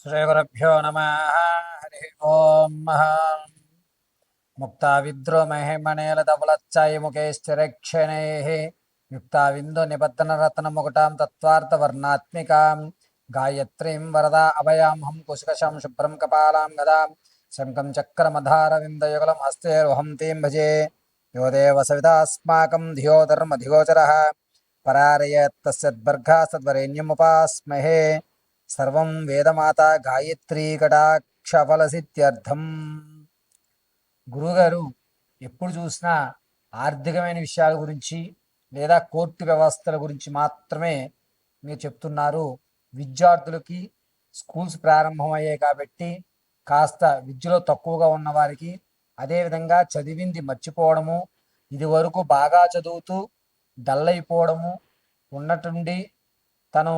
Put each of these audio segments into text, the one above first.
శ్రీగురుభ్యో నమ. హరి ఓం. ముక్తావిద్రోమహిమణేలధవలచ్చాయముఖైశ్చరక్షణైః యుక్తావిందో నిబద్ధనరత్నముకుటాం తత్వార్థవర్ణాత్మికాం గాయత్రీం వరదా అభయాం కుశకశం శుభ్రం కపాలాం గదాం శంఖం చక్రమధారవిందయుగలం హస్తేర్వహం తీం భజే. యో దేవ సవితాస్మాకం ధియో ధర్మధిగోచరः పరారయత్తస్యద్బర్గాస్తద్వరేణ్యముపాస్మహే. సర్వం వేదమాత గాయత్రీ కటాక్షఫలసిద్ధ్యర్థం. గురువుగారు ఎప్పుడు చూసినా ఆర్థికమైన విషయాల గురించి లేదా కోర్టు వ్యవస్థల గురించి మాత్రమే మీరు చెప్తున్నారు. విద్యార్థులకి స్కూల్స్ ప్రారంభమయ్యాయి కాబట్టి కాస్త విద్యలో తక్కువగా ఉన్న వారికి, అదేవిధంగా చదివింది మర్చిపోవడము, ఇది వరకు బాగా చదువుతూ డల్ అయిపోవడము, ఉన్నట్టుండి తను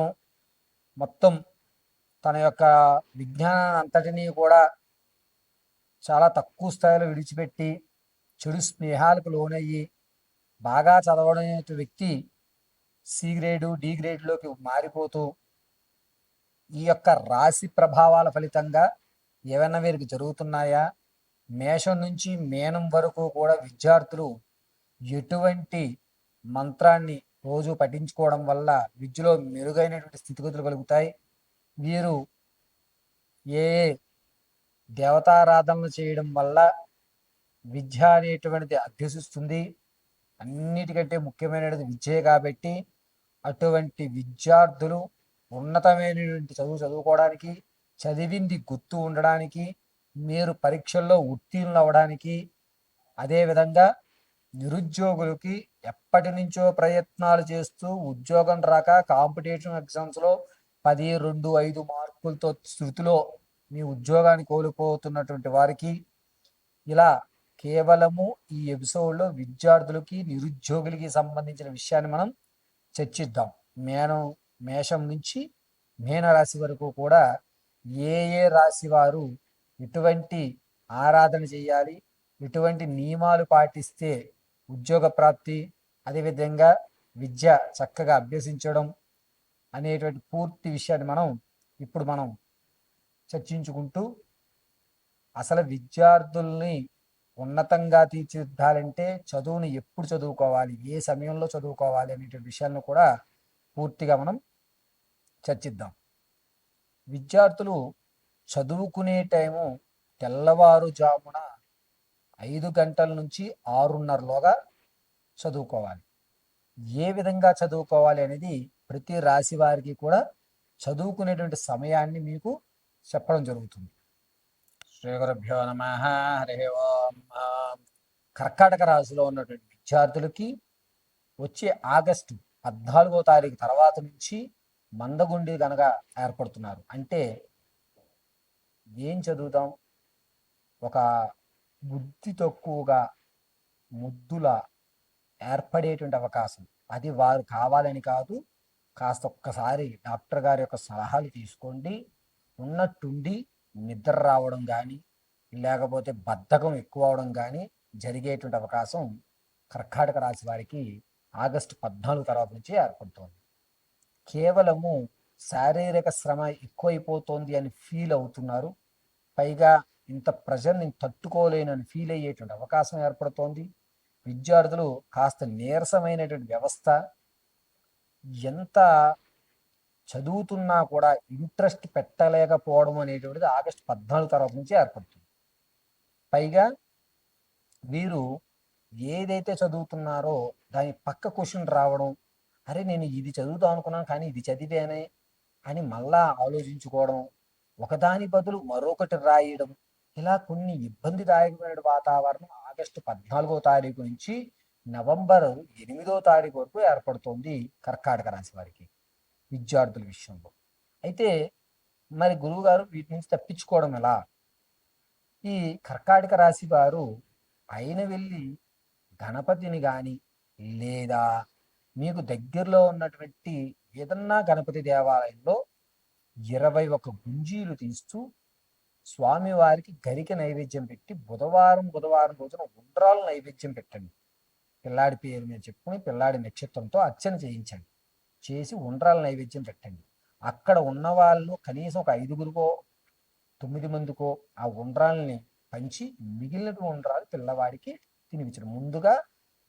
మొత్తం తన యొక్క విజ్ఞానాన్ని అంతటినీ కూడా చాలా తక్కువ స్థాయిలో విడిచిపెట్టి చెడు స్నేహాలకు లోనయ్యి బాగా చదవడం వ్యక్తి సి గ్రేడు డి గ్రేడ్లోకి మారిపోతూ ఈ యొక్క రాశి ప్రభావాల ఫలితంగా ఏమైనా వీరికి జరుగుతున్నాయా? మేషం నుంచి మీనం వరకు కూడా విద్యార్థులు ఎటువంటి మంత్రాన్ని రోజు పఠించుకోవడం వల్ల విద్యలో మెరుగైనటువంటి స్థితిగతులు కలుగుతాయి? వీరు ఏ దేవతారాధనలు చేయడం వల్ల విద్య అనేటువంటిది అభ్యసిస్తుంది? అన్నిటికంటే ముఖ్యమైనది విద్యే కాబట్టి అటువంటి విద్యార్థులు ఉన్నతమైనటువంటి చదువుకోవడానికి, చదివింది గుర్తు ఉండడానికి, మీరు పరీక్షల్లో ఉత్తీర్ణులు అవ్వడానికి, అదేవిధంగా నిరుద్యోగులకి ఎప్పటి నుంచో ప్రయత్నాలు చేస్తూ ఉద్యోగం రాక కాంపిటేటివ్ ఎగ్జామ్స్లో 10, 2, 5 మార్కులతో శృతిలో మీ ఉద్యోగాన్ని కోల్పోతున్నటువంటి వారికి ఇలా కేవలము ఈ ఎపిసోడ్లో విద్యార్థులకి నిరుద్యోగులకి సంబంధించిన విషయాన్ని మనం చర్చిద్దాం. మేషం నుంచి మీనరాశి వరకు కూడా ఏ రాశి వారు ఎటువంటి ఆరాధన చేయాలి, ఎటువంటి నియమాలు పాటిస్తే ఉద్యోగ ప్రాప్తి, అదేవిధంగా విద్య చక్కగా అభ్యసించడం అనేటువంటి పూర్తి విషయాన్ని మనం చర్చించుకుంటూ అసలు విద్యార్థుల్ని ఉన్నతంగా తీర్చిదిద్దాలంటే చదువుని ఎప్పుడు చదువుకోవాలి, ఏ సమయంలో చదువుకోవాలి అనేటువంటి విషయాలను కూడా పూర్తిగా మనం చర్చిద్దాం. విద్యార్థులు చదువుకునే టైము తెల్లవారుజామున 5 గంటల నుంచి 6:30లోగా చదువుకోవాలి. ఏ విధంగా చదువుకోవాలి అనేది ప్రతి రాశి వారికి కూడా చదువుకునేటువంటి సమయాన్ని మీకు చెప్పడం జరుగుతుంది. శ్రీగురుభ్యో నమ. హరి ఓం. కర్కాటక రాశిలో ఉన్నటువంటి విద్యార్థులకి వచ్చే ఆగస్టు 14వ తారీఖు తర్వాత నుంచి మందగుండి గనక ఏర్పడుతున్నారు. అంటే ఏం చదువుతాం? ఒక బుద్ధి తక్కువగా ముద్దుల ఏర్పడేటువంటి అవకాశం. అది వారు కావాలని కాదు, కాస్త ఒక్కసారి డాక్టర్ గారి యొక్క సలహాలు తీసుకోండి. ఉన్నట్టుండి నిద్ర రావడం కానీ, లేకపోతే బద్ధకం ఎక్కువ అవడం కానీ జరిగేటువంటి అవకాశం కర్కాటక రాశి వారికి ఆగస్టు 14 తర్వాత నుంచి ఏర్పడుతోంది. కేవలము శారీరక శ్రమ ఎక్కువైపోతోంది అని ఫీల్ అవుతున్నారు. పైగా ఇంత ప్రెషర్ నేను తట్టుకోలేనని ఫీల్ అయ్యేటువంటి అవకాశం ఏర్పడుతోంది. విద్యార్థులు కాస్త నీరసమైనటువంటి వ్యవస్థ, ఎంత చదువుతున్నా కూడా ఇంట్రెస్ట్ పెట్టలేకపోవడం అనేటువంటిది ఆగస్టు 14 తర్వాత నుంచి ఏర్పడుతుంది. పైగా వీరు ఏదైతే చదువుతున్నారో దాని పక్క క్వశ్చన్ రావడం, అరే నేను ఇది చదువుతాం అనుకున్నాను కానీ ఇది చదివేనే అని మళ్ళా ఆలోచించుకోవడం, ఒకదాని బదులు మరొకటి రాయడం, ఇలా కొన్ని ఇబ్బందిదాయకమైన వాతావరణం ఆగస్టు 14వ తారీఖు నుంచి నవంబర్ 8వ తారీఖు వరకు ఏర్పడుతోంది కర్కాటక రాశి వారికి విద్యార్థుల విషయంలో. అయితే మరి గురువుగారు వీటి నుంచి తప్పించుకోవడం ఎలా? ఈ కర్కాటక రాశి వారు ఆయన వెళ్ళి గణపతిని కానీ, లేదా మీకు దగ్గరలో ఉన్నటువంటి ఏదన్నా గణపతి దేవాలయంలో 21 గుంజీలు తీస్తూ స్వామివారికి గరిక నైవేద్యం పెట్టి బుధవారం రోజున ఉండ్రాలు నైవేద్యం పెట్టండి. పిల్లాడి పేరు మీద చెప్పుకుని పిల్లాడి నక్షత్రంతో అర్చన చేసి ఉండ్రాల నైవేద్యం పెట్టండి. అక్కడ ఉన్న వాళ్ళు కనీసం ఒక 5గురికో 9 మందికో ఆ ఉండ్రాల్ని పంచి మిగిలిన ఉండ్రాలు పిల్లవాడికి తినిపించడం. ముందుగా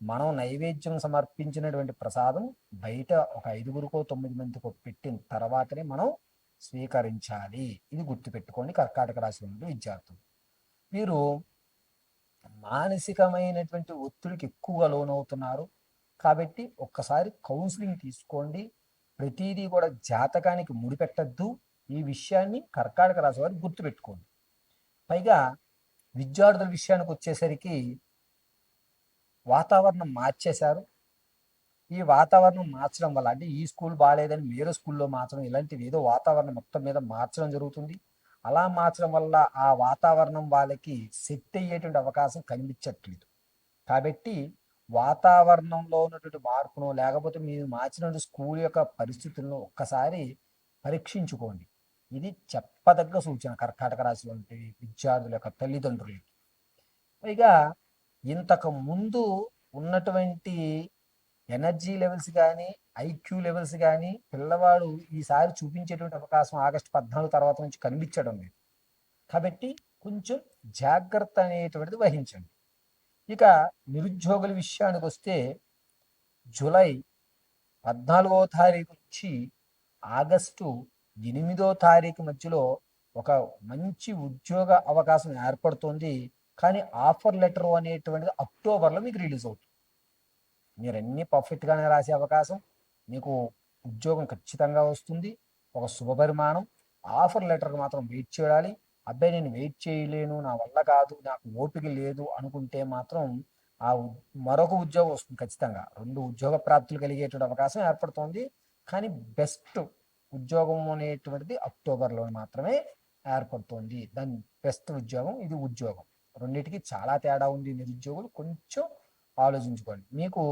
మనం నైవేద్యం సమర్పించినటువంటి ప్రసాదం బయట ఒక 5గురికో 9 మందికో పెట్టిన తర్వాతనే మనం స్వీకరించాలి. ఇది గుర్తుపెట్టుకోండి కర్కాటక రాశి నుండి విద్యార్థులు. మీరు మానసికమైనటువంటి ఒత్తిడికి ఎక్కువగా లోనవుతున్నారు కాబట్టి ఒక్కసారి కౌన్సిలింగ్ తీసుకోండి. ప్రతిదీ కూడా జాతకానికి ముడిపెట్టద్దు. ఈ విషయాన్ని కర్కాటక రాశి వారు గుర్తుపెట్టుకోండి. పైగా విద్యార్థుల విషయానికి వచ్చేసరికి వాతావరణం మార్చేశారు. ఈ వాతావరణం మార్చడం వల్ల అంటే ఈ స్కూల్ బాగాలేదని వేరే స్కూల్లో మార్చడం, ఇలాంటివి ఏదో వాతావరణం మొత్తం మీద మార్చడం జరుగుతుంది. అలా మార్చడం వల్ల ఆ వాతావరణం వాళ్ళకి సెట్ అయ్యేటువంటి అవకాశం కనిపించట్లేదు. కాబట్టి వాతావరణంలో ఉన్నటువంటి మార్పును లేకపోతే మీరు మార్చిన స్కూల్ యొక్క పరిస్థితులను ఒక్కసారి పరీక్షించుకోండి. ఇది చెప్పదగ్గ సూచన కర్కాటక రాశి వంటి విద్యార్థుల యొక్క తల్లిదండ్రులకి. పైగా ఇంతకు ముందు ఉన్నటువంటి ఎనర్జీ లెవెల్స్ కానీ ఐక్యూ లెవెల్స్ కానీ పిల్లవాడు ఈసారి చూపించేటువంటి అవకాశం ఆగస్టు 14 తర్వాత నుంచి కనిపించడం లేదు. కాబట్టి కొంచెం జాగ్రత్త అనేటువంటిది వహించండి. ఇక నిరుద్యోగుల విషయానికి వస్తే జూలై 14వ తారీఖు నుంచి ఆగస్టు 8వ తారీఖు మధ్యలో ఒక మంచి ఉద్యోగ అవకాశం ఏర్పడుతుంది. కానీ ఆఫర్ లెటర్ అనేటువంటిది అక్టోబర్లో మీకు రిలీజ్ అవుతుంది. మీరు అన్నీ పర్ఫెక్ట్గానే రాసే అవకాశం, మీకు ఉద్యోగం ఖచ్చితంగా వస్తుంది. ఒక శుభపరిమాణం. ఆఫర్ లెటర్కి మాత్రం వెయిట్ చేయాలి. అబ్బాయి నేను వెయిట్ చేయలేను, నా వల్ల కాదు, నాకు ఓపిక లేదు అనుకుంటే మాత్రం ఆ మరొక ఉద్యోగం వస్తుంది ఖచ్చితంగా. 2 ఉద్యోగ ప్రాప్తులు కలిగేటువంటి అవకాశం ఏర్పడుతుంది. కానీ బెస్ట్ ఉద్యోగం అనేటువంటిది అక్టోబర్లో మాత్రమే ఏర్పడుతుంది. దాని బెస్ట్ ఉద్యోగం ఇది ఉద్యోగం. రెండింటికి చాలా తేడా ఉంది. నిరుద్యోగులు కొంచెం ఆలోచించుకోండి. మీకు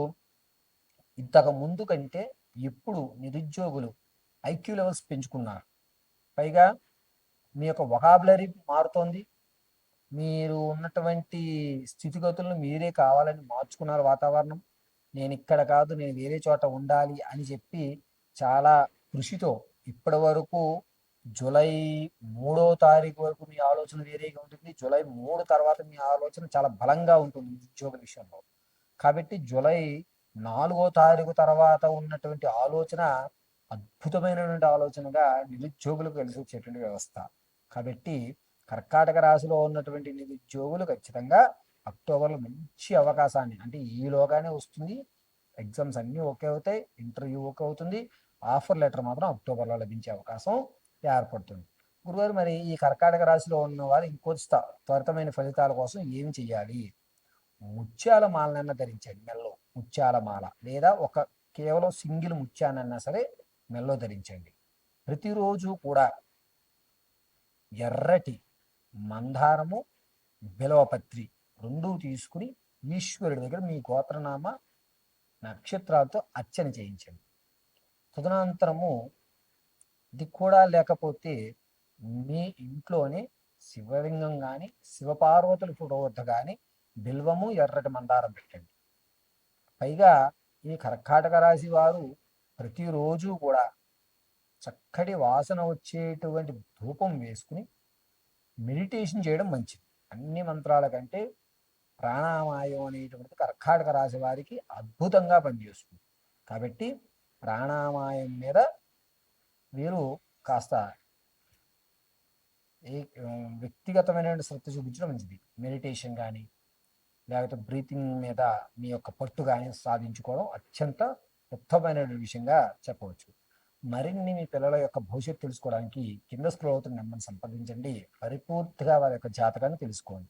ఇంతకు ముందు కంటే ఇప్పుడు నిరుద్యోగులు ఐక్యూ లెవెల్స్ పెంచుకున్నారు. పైగా మీ యొక్క వొకాబులరీ మారుతోంది. మీరు ఉన్నటువంటి స్థితిగతులను మీరే కావాలని మార్చుకున్నారు. వాతావరణం నేను ఇక్కడ కాదు, నేను వేరే చోట ఉండాలి అని చెప్పి చాలా కృషితో ఇప్పటి వరకు జూలై 3వ తారీఖు వరకు మీ ఆలోచన వేరేగా ఉంటుంది. జూలై 3 తర్వాత మీ ఆలోచన చాలా బలంగా ఉంటుంది ఉద్యోగ విషయంలో. కాబట్టి జూలై 4వ తారీఖు తర్వాత ఉన్నటువంటి ఆలోచన అద్భుతమైనటువంటి ఆలోచనగా నిరుద్యోగులకు కలిసి వచ్చేటువంటి వ్యవస్థ. కాబట్టి కర్కాటక రాశిలో ఉన్నటువంటి నిరుద్యోగులు ఖచ్చితంగా అక్టోబర్లో మంచి అవకాశాన్ని, అంటే ఈలోగానే వస్తుంది. ఎగ్జామ్స్ అన్నీ ఓకే అవుతాయి, ఇంటర్వ్యూ ఓకే అవుతుంది, ఆఫర్ లెటర్ మాత్రం అక్టోబర్లో లభించే అవకాశం ఏర్పడుతుంది. గురుగారు, మరి ఈ కర్కాటక రాశిలో ఉన్న వారు ఇంకొంత త్వరితమైన ఫలితాల కోసం ఏం చెయ్యాలి? ముత్యాల మాలనన్నా ధరించండి. మెల్లో ముత్యాల మాల లేదా ఒక కేవలం సింగిల్ ముత్యానన్నా సరే మెల్లో ధరించండి. ప్రతిరోజు కూడా ఎర్రటి మందారము, బిలవపత్రి 2 తీసుకుని ఈశ్వరుడి దగ్గర మీ గోత్రనామ నక్షత్రాలతో అర్చన చేయించండి. తదనంతరము ఇది కూడా లేకపోతే మీ ఇంట్లోనే శివలింగం కానీ శివపార్వతుల ఫోటో వద్ద కానీ బిల్వము ఎర్రటి మందారం పెట్టండి. పైగా ఈ కర్కాటక రాశి వారు ప్రతిరోజు కూడా చక్కటి వాసన వచ్చేటువంటి ధూపం వేసుకుని మెడిటేషన్ చేయడం మంచిది. అన్ని మంత్రాల కంటే ప్రాణాయామం అనేటువంటిది కర్కాటక రాశి వారికి అద్భుతంగా పనిచేస్తుంది. కాబట్టి ప్రాణాయామం మీద మీరు కాస్త వ్యక్తిగతమైన శ్రద్ధ చూపించడం మంచిది. మెడిటేషన్ కానీ లేకపోతే బ్రీతింగ్ మీద మీ యొక్క పట్టు కానీ సాధించుకోవడం అత్యంత ఉత్తమమైన విషయంగా చెప్పవచ్చు. మరిన్ని మీ పిల్లల యొక్క భవిష్యత్తు తెలుసుకోవడానికి కింద స్క్రోల్ అవుతున్న నెంబర్ని సంప్రదించండి. పరిపూర్తిగా వారి యొక్క జాతకాన్ని తెలుసుకోండి.